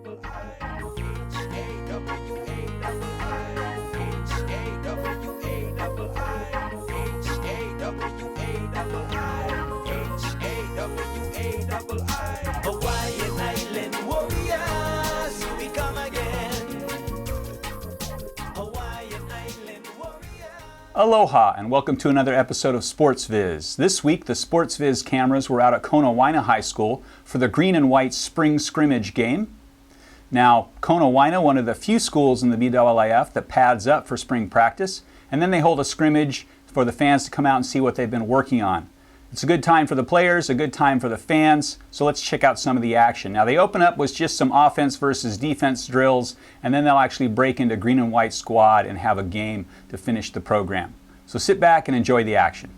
Hawaiian Island warriors, we come again. Hawaiian Island warriors. Aloha and welcome to another episode of Sportz Viz. This week the Sportz Viz cameras were out at Kona High School for the Green and White spring scrimmage game. Now, Kona, one of the few schools in the BWIF that pads up for spring practice, and then they hold a scrimmage for the fans to come out and see what they've been working on. It's a good time for the players, a good time for the fans, so let's check out some of the action. Now, they open up with just some offense versus defense drills, and then they'll actually break into Green and White squad and have a game to finish the program. So sit back and enjoy the action.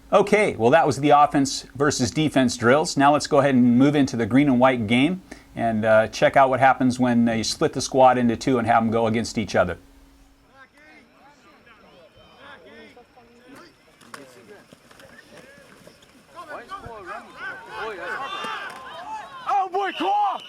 Okay, well that was the offense versus defense drills. Now let's go ahead and move into the green and white game and check out what happens when you split the squad into two and have them go against each other. Oh boy, come on!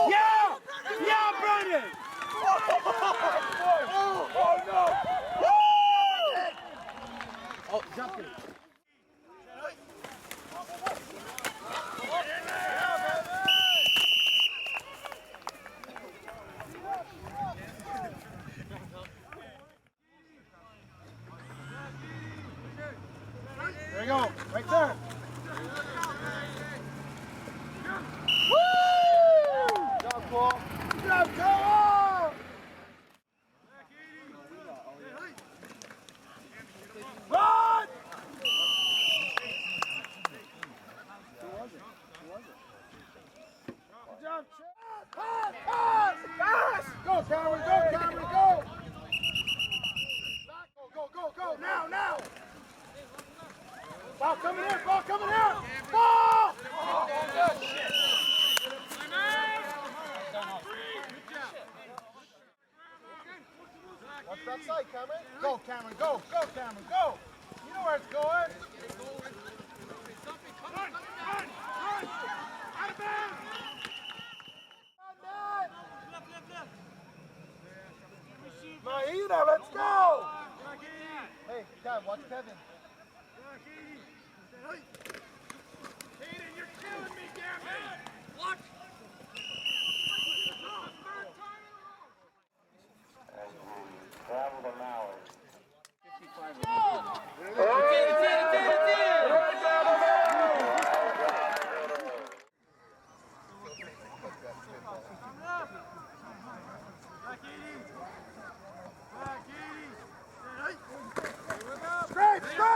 Yeah! Yeah, Brandon! Oh, no! Oh, jump it. There you go, right there. Woo! Job, Paul. Job, Paul! Run! Good job, Chad. Pass! Go, Cameron, go, Cameron, go! Go, now! Ball coming in, ball coming in! Ball! What's that side, Cameron? Go, Cameron, go, Cameron, go! You know where it's going! Run! Out of bounds! Mahina, let's go! Hey, Kev, watch Kevin. Kaden, you're killing me, Gavin! Watch! Traveled an hour. Straight!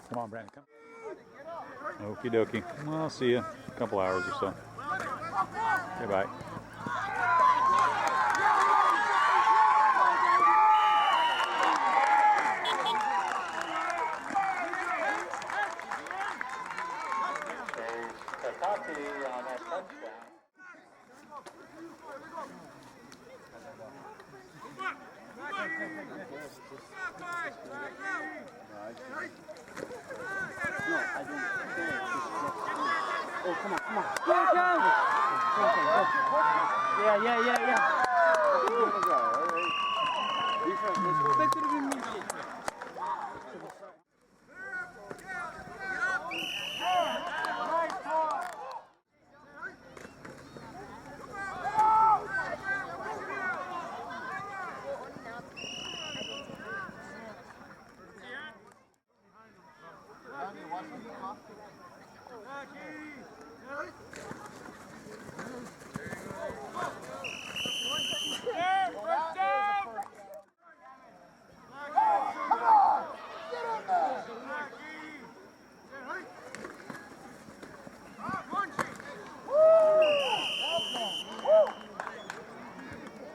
Come on, Brandon, come. Okie dokie. Well, I'll see you in a couple hours or so. Okay, bye. Takaki on that touchdown. Oh, come on, come on. Go, go! Yeah. Defense, let's go back to the midfield.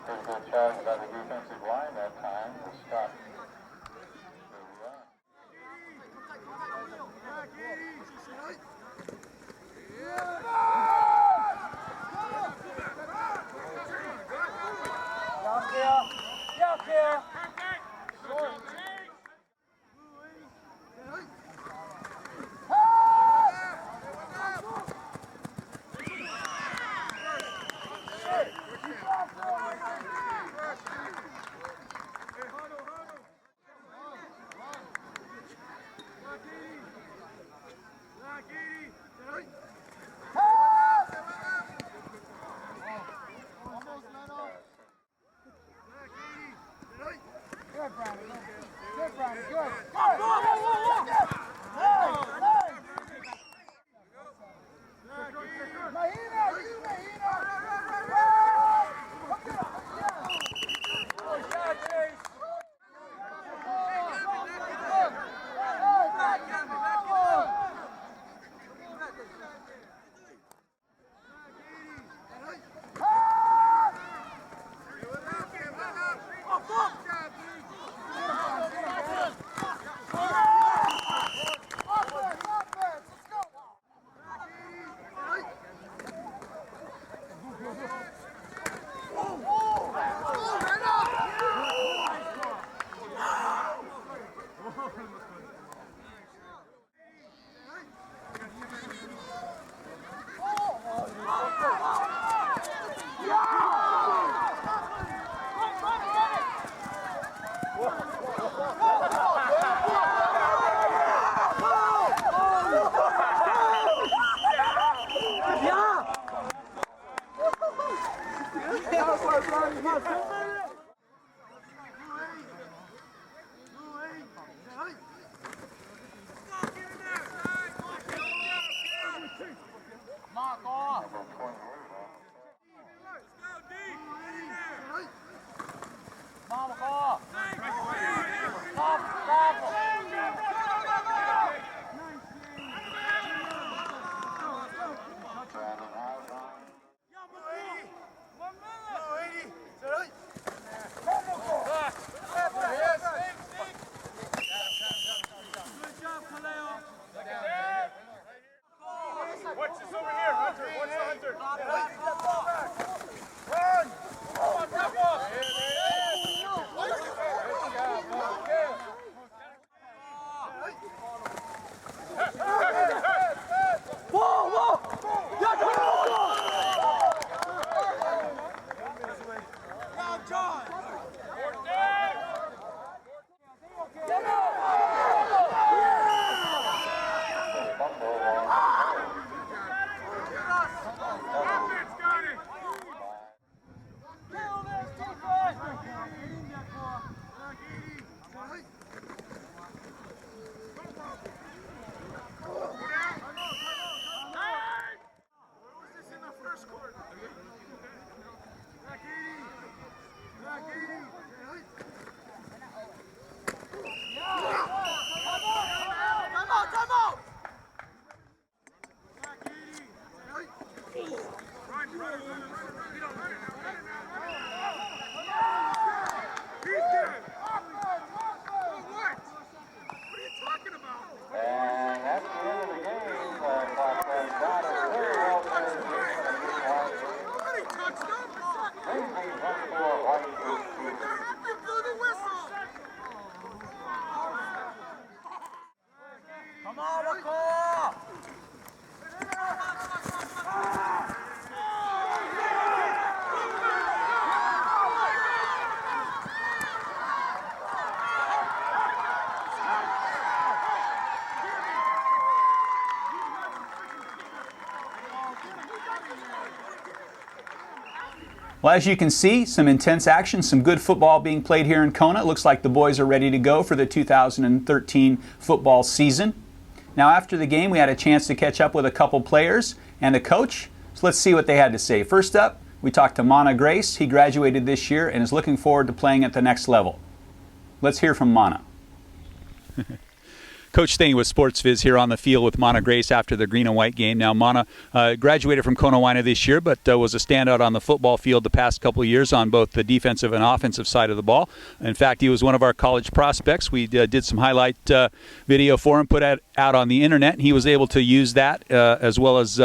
Pretty good job by the defensive line that time to stop the run. Good, Brandon. Good, Brandon. Good. Mahina, you Mahina. Mama, Well, as you can see, some intense action, some good football being played here in Kona. It looks like the boys are ready to go for the 2013 football season. Now, after the game, we had a chance to catch up with a couple players and a coach. So let's see what they had to say. First up, we talked to Mana Grace. He graduated this year and is looking forward to playing at the next level. Let's hear from Mana. Coach, staying with Sportz Viz here on the field with Mana Grace after the green and white game. Now, Mana graduated from Kona this year, but was a standout on the football field the past couple of years on both the defensive and offensive side of the ball. In fact, he was one of our college prospects. We did some highlight video for him, put out on the internet, and he was able to use that as well as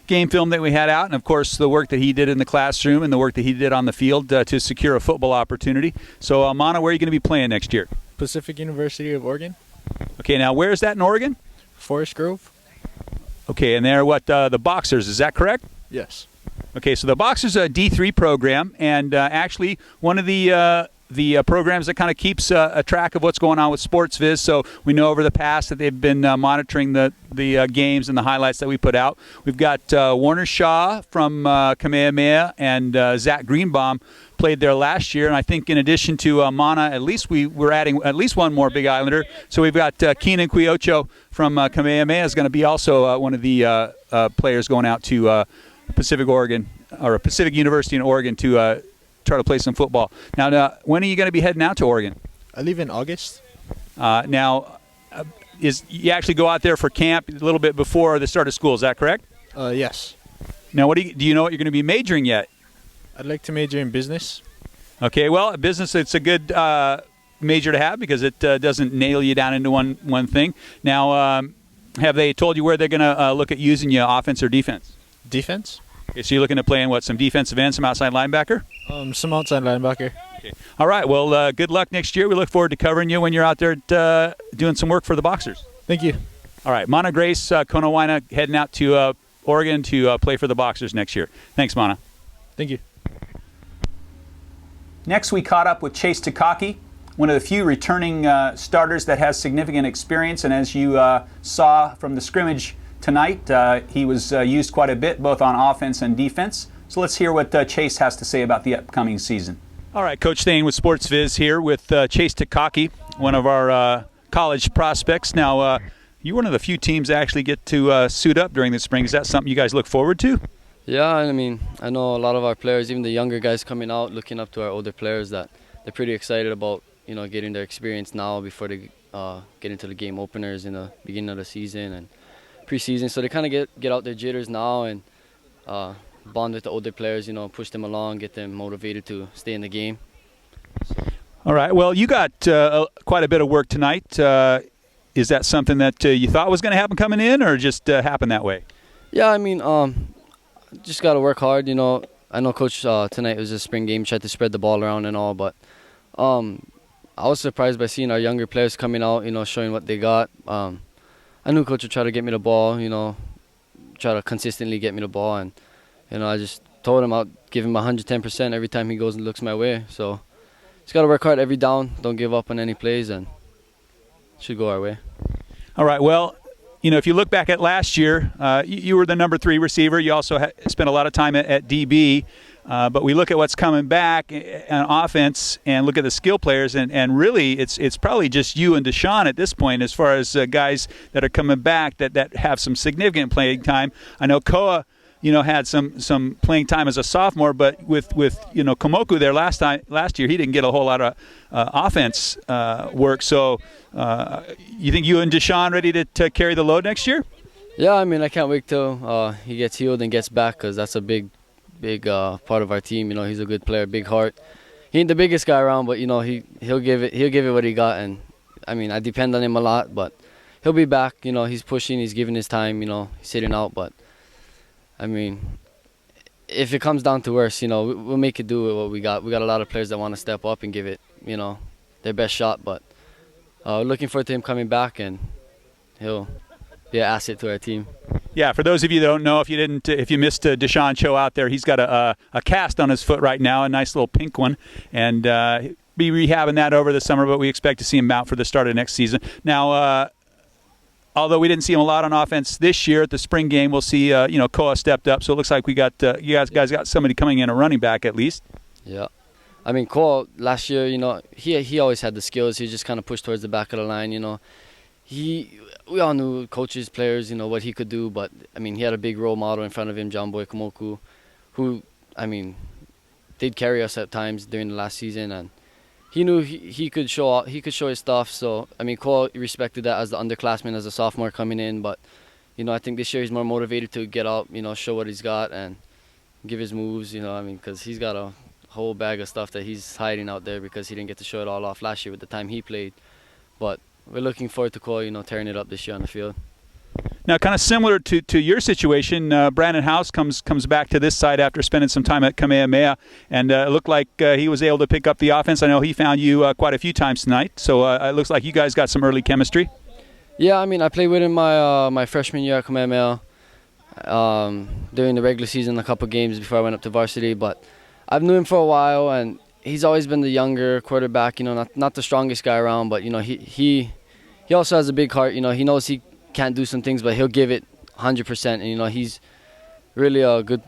game film that we had out, and of course the work that he did in the classroom and the work that he did on the field to secure a football opportunity. So, Mana, where are you going to be playing next year? Pacific University of Oregon. Okay, now where is that in Oregon? Forest Grove. Okay, and they're what, the Boxers, is that correct? Yes. Okay, so the Boxers are a D3 program, and actually one of the programs that kind of keeps a track of what's going on with Sportz Viz. So we know over the past that they've been monitoring the games and the highlights that we put out. We've got Warner Shaw from Kamehameha and Zach Greenbaum played there last year, and I think in addition to Mana, at least we're adding at least one more Big Islander. So we've got Keenan Quiocho from Kamehameha is going to be also one of the players going out to Pacific University in Oregon to try to play some football. Now, when are you going to be heading out to Oregon? I leave in August. You actually go out there for camp a little bit before the start of school? Is that correct? Yes. Now, do you know what you're going to be majoring yet? I'd like to major in business. Okay, well, business, it's a good major to have because it doesn't nail you down into one thing. Now, have they told you where they're going to look at using you, offense or defense? Defense. Okay, so you're looking to play in some defensive end, some outside linebacker? Some outside linebacker. Okay. All right, well, good luck next year. We look forward to covering you when you're out there doing some work for the Boxers. Thank you. All right, Mana Grace, Kona heading out to Oregon to play for the Boxers next year. Thanks, Mana. Thank you. Next, we caught up with Chase Takaki, one of the few returning starters that has significant experience. And as you saw from the scrimmage tonight, he was used quite a bit, both on offense and defense. So let's hear what Chase has to say about the upcoming season. All right, Coach, staying with Sportz Viz here with Chase Takaki, one of our college prospects. Now, you're one of the few teams that actually get to suit up during the spring. Is that something you guys look forward to? Yeah, I mean, I know a lot of our players, even the younger guys coming out, looking up to our older players, that they're pretty excited about, getting their experience now before they get into the game openers in the beginning of the season and preseason. So they kind of get out their jitters now and bond with the older players, push them along, get them motivated to stay in the game. All right. Well, you got quite a bit of work tonight. Is that something that you thought was going to happen coming in, or just happened that way? Yeah, I mean, just got to work hard, I know Coach tonight was a spring game, tried to spread the ball around and all, but I was surprised by seeing our younger players coming out, showing what they got. I knew Coach would try to get me the ball, try to consistently get me the ball, and I just told him I'll give him 110% every time he goes and looks my way. So just got to work hard every down, don't give up on any plays, and it should go our way. All right, well, if you look back at last year, you were the number 3 receiver. You also spent a lot of time at DB. But we look at what's coming back on offense and look at the skill players, and really it's probably just you and Deshaun at this point as far as guys that are coming back that have some significant playing time. I know Koa, had some playing time as a sophomore, but with Komoku there last year, he didn't get a whole lot of offense work. So you think you and Deshaun ready to carry the load next year? Yeah, I mean, I can't wait till he gets healed and gets back, because that's a big part of our team. He's a good player, big heart. He ain't the biggest guy around, but he'll give it what he got. And I mean, I depend on him a lot, but he'll be back. He's pushing, he's giving his time. He's sitting out, but I mean, if it comes down to worse, we'll make it do with what we got. We got a lot of players that want to step up and give it, their best shot. But looking forward to him coming back, and he'll be an asset to our team. Yeah, for those of you that don't know, if you missed Deshaun Cho out there, he's got a cast on his foot right now, a nice little pink one, and be rehabbing that over the summer. But we expect to see him out for the start of next season. Now, although we didn't see him a lot on offense this year at the spring game, we'll see. Koa stepped up, so it looks like we got you guys got somebody coming in, a running back at least. Yeah. I mean, Cole, last year, he always had the skills. He just kind of pushed towards the back of the line, We all knew coaches, players, what he could do. But, I mean, he had a big role model in front of him, John Boy Kamoku, who, I mean, did carry us at times during the last season. And he knew he could show his stuff. So, I mean, Cole respected that as the underclassman, as a sophomore coming in. But, I think this year he's more motivated to get out, show what he's got and give his moves, because he's got a whole bag of stuff that he's hiding out there because he didn't get to show it all off last year with the time he played. But we're looking forward to Cole, tearing it up this year on the field. Now, kind of similar to your situation, Brandon House comes back to this side after spending some time at Kamehameha, and it looked like he was able to pick up the offense. I know he found you quite a few times tonight, so it looks like you guys got some early chemistry. Yeah, I mean, I played with him my freshman year at Kamehameha during the regular season, a couple games before I went up to varsity, but I've known him for a while, and he's always been the younger quarterback, not the strongest guy around, but, he also has a big heart. He knows he can't do some things, but he'll give it 100%. And, he's really a good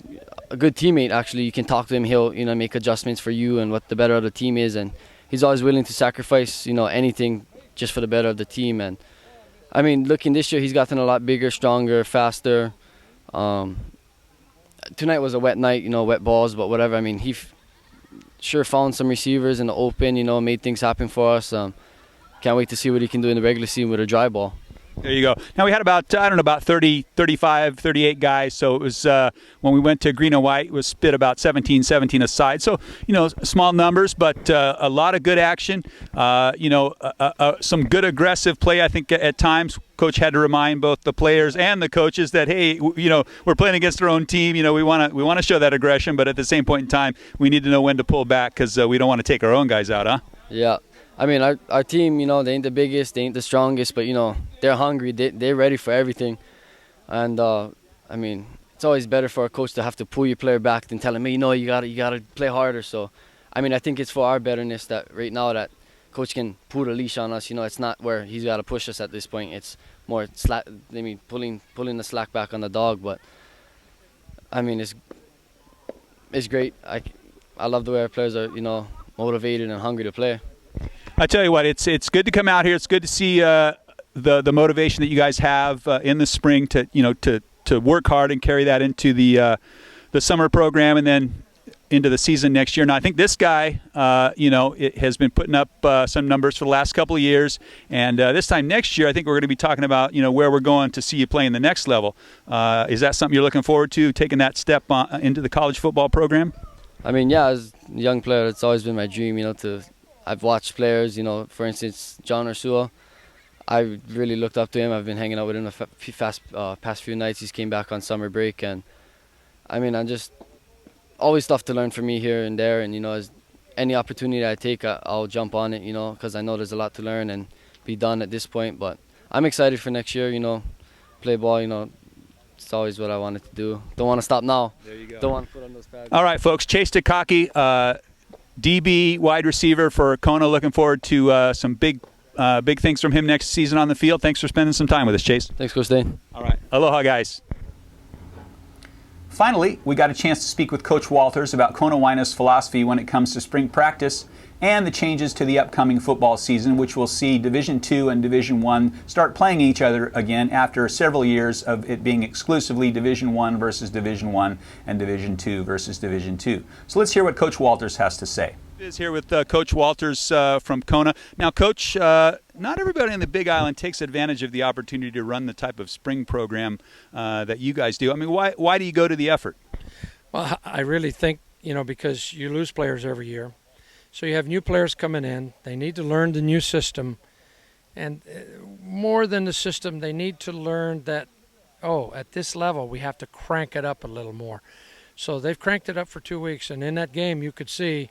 teammate, actually. You can talk to him. He'll, make adjustments for you and what the better of the team is. And he's always willing to sacrifice, anything just for the better of the team. And, I mean, looking this year, he's gotten a lot bigger, stronger, faster. Tonight was a wet night, wet balls, but whatever. I mean, he sure found some receivers in the open, made things happen for us. Can't wait to see what he can do in the regular season with a dry ball. There you go. Now, we had about 30, 35, 38 guys. So it was, when we went to Green and White, it was split about 17 aside. So, small numbers, but a lot of good action. Some good aggressive play, I think, at times. Coach had to remind both the players and the coaches that, hey, we're playing against our own team. We want to show that aggression, but at the same point in time, we need to know when to pull back because we don't want to take our own guys out, huh? Yeah. I mean, our team, they ain't the biggest, they ain't the strongest, but, they're hungry. They're ready for everything. And, I mean, it's always better for a coach to have to pull your player back than tell him, hey, you gotta play harder. So, I mean, I think it's for our betterness that right now that coach can pull the leash on us. It's not where he's got to push us at this point. It's more pulling the slack back on the dog. But, I mean, it's great. I love the way our players are, motivated and hungry to play. I tell you what, it's good to come out here. It's good to see the motivation that you guys have in the spring to work hard and carry that into the summer program and then into the season next year. Now, I think this guy, it has been putting up some numbers for the last couple of years, and this time next year, I think we're going to be talking about where we're going to see you play in the next level. Is that something you're looking forward to, taking that step into the college football program? I mean, yeah, as a young player, it's always been my dream, I've watched players, for instance, John Ursula. I really looked up to him. I've been hanging out with him the past few nights. He's came back on summer break, and I mean, I'm just always stuff to learn from me here and there. And as any opportunity I take, I'll jump on it. Because I know there's a lot to learn and be done at this point. But I'm excited for next year. Play ball. It's always what I wanted to do. Don't want to stop now. There you go. Don't want to put on those pads. All right, folks. Chase Takaki, DB wide receiver for Kona. Looking forward to some big things from him next season on the field. Thanks for spending some time with us, Chase. Thanks, Coach Dane. All right. Aloha, guys. Finally, we got a chance to speak with Coach Walters about Kona Waina's philosophy when it comes to spring practice and the changes to the upcoming football season, which will see Division II and Division I start playing each other again after several years of it being exclusively Division I versus Division I and Division II versus Division II. So let's hear what Coach Walters has to say. Is here with Coach Walters from Kona. Now, Coach, not everybody in the Big Island takes advantage of the opportunity to run the type of spring program that you guys do. I mean, why do you go to the effort? Well, I really think, because you lose players every year. So you have new players coming in. They need to learn the new system. And more than the system, they need to learn that, at this level, we have to crank it up a little more. So they've cranked it up for 2 weeks. And in that game, you could see,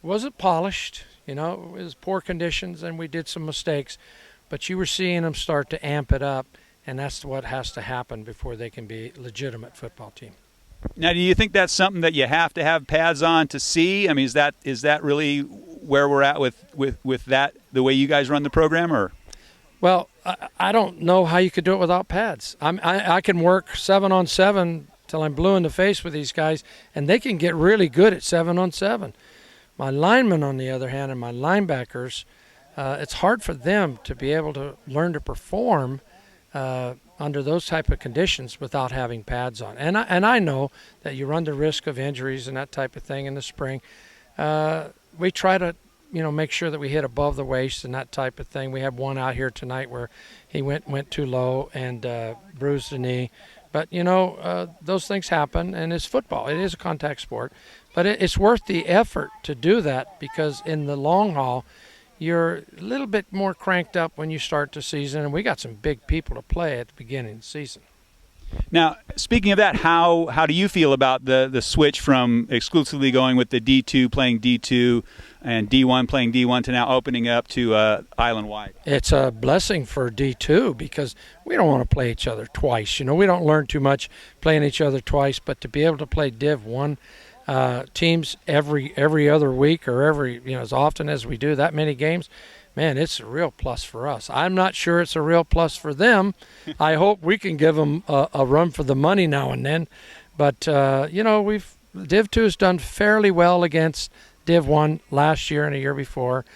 wasn't polished, it was poor conditions and we did some mistakes, but you were seeing them start to amp it up and that's what has to happen before they can be a legitimate football team. Now, do you think that's something that you have to have pads on to see? I mean, is that really where we're at with that, the way you guys run the program, or? Well, I don't know how you could do it without pads. I can work 7-on-7 till I'm blue in the face with these guys, and they can get really good at 7-on-7. My linemen, on the other hand, and my linebackers, it's hard for them to be able to learn to perform under those type of conditions without having pads on. And I know that you run the risk of injuries and that type of thing in the spring. We try to, make sure that we hit above the waist and that type of thing. We had one out here tonight where he went too low and bruised the knee. But, those things happen, and it's football. It is a contact sport. But it's worth the effort to do that, because in the long haul, you're a little bit more cranked up when you start the season, and we got some big people to play at the beginning of the season. Now, speaking of that, how do you feel about the switch from exclusively going with the D2 playing D2 and D1 playing D1 to now opening up to island-wide? It's a blessing for D2 because we don't want to play each other twice. We don't learn too much playing each other twice, but to be able to play Div 1 teams every other week or as often as we do that many games, man, it's a real plus for us. I'm not sure it's a real plus for them. I hope we can give them a run for the money now and then. But, Div 2 has done fairly well against Div 1 last year and a year before.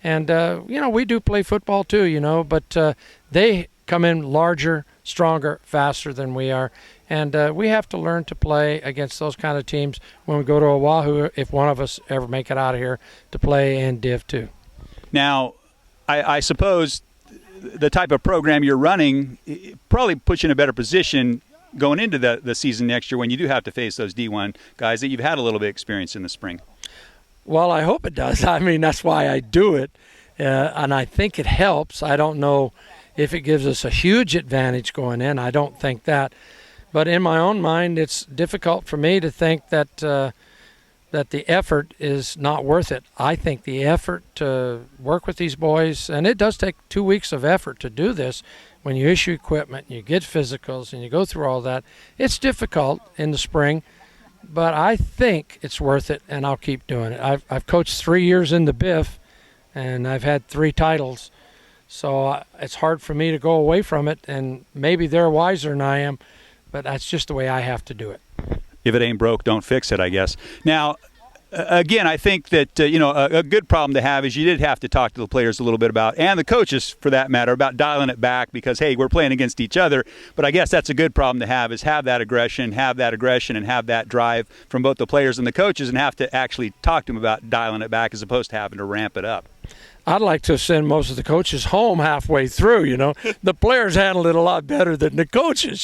And, we do play football too, but they come in larger, stronger, faster than we are. And we have to learn to play against those kind of teams when we go to Oahu, if one of us ever make it out of here, to play in Div 2. Now, I suppose the type of program you're running probably puts you in a better position going into the season next year when you do have to face those D1 guys that you've had a little bit of experience in the spring. Well, I hope it does. I mean, that's why I do it, and I think it helps. I don't know if it gives us a huge advantage going in. I don't think that. But in my own mind, it's difficult for me to think that the effort is not worth it. I think the effort to work with these boys, and it does take 2 weeks of effort to do this, when you issue equipment, you get physicals, and you go through all that. It's difficult in the spring, but I think it's worth it, and I'll keep doing it. I've coached 3 years in the BIF, and I've had 3 titles, so it's hard for me to go away from it, and maybe they're wiser than I am, but that's just the way I have to do it. If it ain't broke, don't fix it, I guess. Now, again, I think that, a good problem to have is you did have to talk to the players a little bit about, and the coaches for that matter, about dialing it back because, hey, we're playing against each other. But I guess that's a good problem to have, is have that aggression, and have that drive from both the players and the coaches, and have to actually talk to them about dialing it back as opposed to having to ramp it up. I'd like to send most of the coaches home halfway through, The players handled it a lot better than the coaches,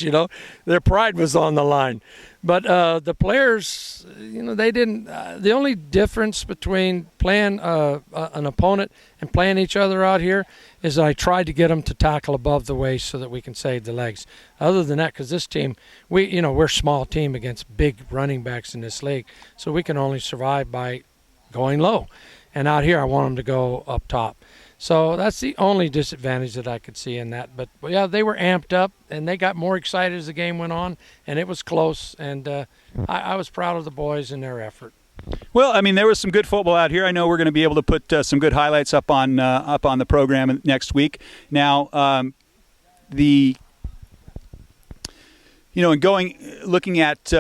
Their pride was on the line. But the players, they didn't. The only difference between playing an opponent and playing each other out here is I tried to get them to tackle above the waist so that we can save the legs. Other than that, because this team, we're a small team against big running backs in this league, so we can only survive by going low. And out here, I want them to go up top. So that's the only disadvantage that I could see in that. But, yeah, they were amped up, and they got more excited as the game went on, and it was close. And I was proud of the boys and their effort. Well, I mean, there was some good football out here. I know we're going to be able to put some good highlights up on the program next week. Now, looking at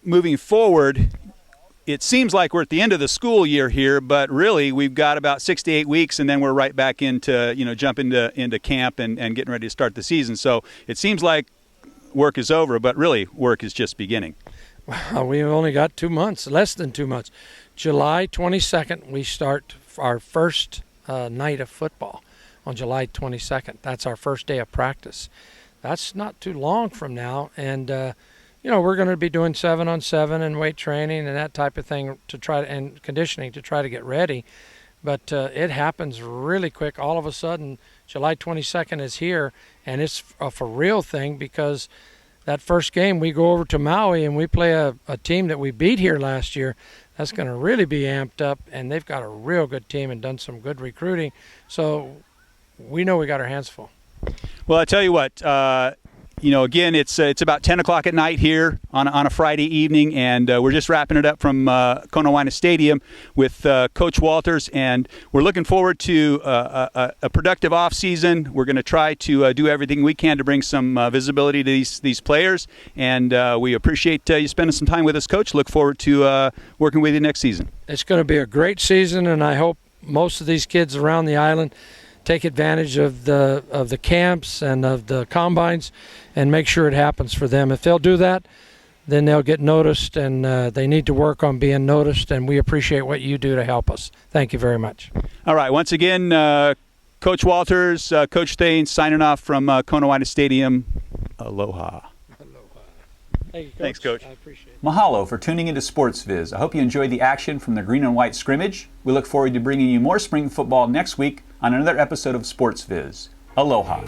moving forward, it seems like we're at the end of the school year here, but really we've got about 6 to 8 weeks, and then we're right back into, jump into camp and getting ready to start the season. So it seems like work is over, but really work is just beginning. Well, we've only got 2 months, less than 2 months. July 22nd, we start our first night of football on July 22nd. That's our first day of practice. That's not too long from now, and we're going to be doing 7-on-7 and weight training and that type of thing and conditioning to try to get ready. But it happens really quick. All of a sudden, July 22nd is here, and it's a for real thing because that first game we go over to Maui and we play a team that we beat here last year. That's going to really be amped up, and they've got a real good team and done some good recruiting. So we know we got our hands full. Well, I tell you what, again, it's about 10 o'clock at night here on a Friday evening, and we're just wrapping it up from Kona Stadium with Coach Walters, and we're looking forward to a productive off season. We're going to try to do everything we can to bring some visibility to these players, and we appreciate you spending some time with us, Coach. Look forward to working with you next season. It's going to be a great season, and I hope most of these kids around the island take advantage of the camps and of the combines and make sure it happens for them. If they'll do that, then they'll get noticed, and they need to work on being noticed, and we appreciate what you do to help us. Thank you very much. All right, once again, Coach Walters, Coach Thanes signing off from Kona Stadium. Aloha. Thank you, Coach. Thanks, Coach. I appreciate it. Mahalo for tuning into Sports Viz. I hope you enjoyed the action from the Green and White scrimmage. We look forward to bringing you more spring football next week on another episode of Sports Viz. Aloha.